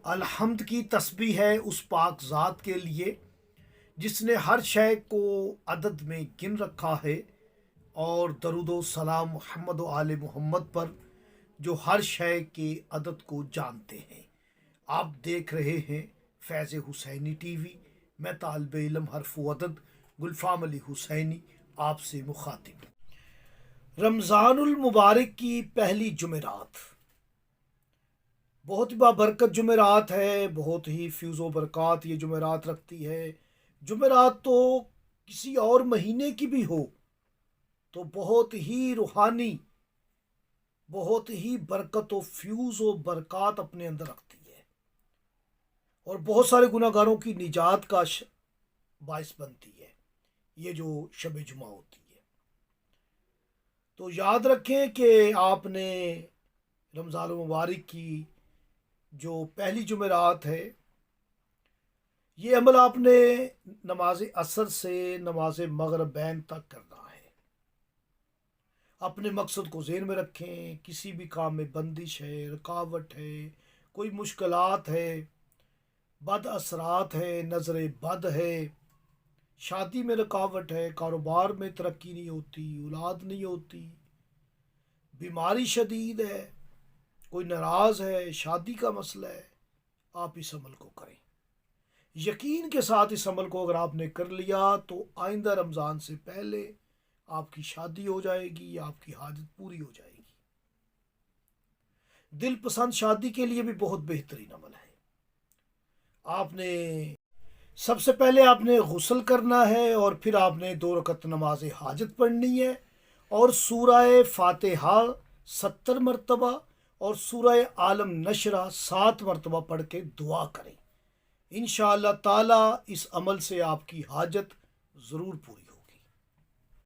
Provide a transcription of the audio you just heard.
الحمد کی تسبیح ہے اس پاک ذات کے لیے جس نے ہر شے کو عدد میں گن رکھا ہے، اور درود و سلام محمد و آل محمد پر جو ہر شے کے عدد کو جانتے ہیں۔ آپ دیکھ رہے ہیں فیض حسینی ٹی وی۔ میں طالب علم حرف و عدد گلفام علی حسینی آپ سے مخاطب۔ رمضان المبارک کی پہلی جمعرات بہت ہی بابرکت جمعرات ہے، بہت ہی فیض و برکات یہ جمعرات رکھتی ہے۔ جمعرات تو کسی اور مہینے کی بھی ہو تو بہت ہی روحانی، بہت ہی برکت و فیوز و برکات اپنے اندر رکھتی ہے، اور بہت سارے گناہ گاروں کی نجات کا باعث بنتی ہے یہ جو شب جمعہ ہوتی ہے۔ تو یاد رکھیں کہ آپ نے رمضان المبارک کی جو پہلی جمعرات ہے، یہ عمل آپ نے نماز عصر سے نماز مغربین تک کرنا ہے۔ اپنے مقصد کو ذہن میں رکھیں، کسی بھی کام میں بندش ہے، رکاوٹ ہے، کوئی مشکلات ہے، بد اثرات ہے، نظر بد ہے، شادی میں رکاوٹ ہے، کاروبار میں ترقی نہیں ہوتی، اولاد نہیں ہوتی، بیماری شدید ہے، کوئی ناراض ہے، شادی کا مسئلہ ہے، آپ اس عمل کو کریں۔ یقین کے ساتھ اس عمل کو اگر آپ نے کر لیا تو آئندہ رمضان سے پہلے آپ کی شادی ہو جائے گی، آپ کی حاجت پوری ہو جائے گی۔ دل پسند شادی کے لیے بھی بہت بہترین عمل ہے۔ آپ نے سب سے پہلے آپ نے غسل کرنا ہے، اور پھر آپ نے 2 رکعت نماز حاجت پڑھنی ہے، اور سورہ فاتحہ 70 مرتبہ اور سورہ عالم نشرہ 7 مرتبہ پڑھ کے دعا کریں۔ انشاءاللہ تعالی اس عمل سے آپ کی حاجت ضرور پوری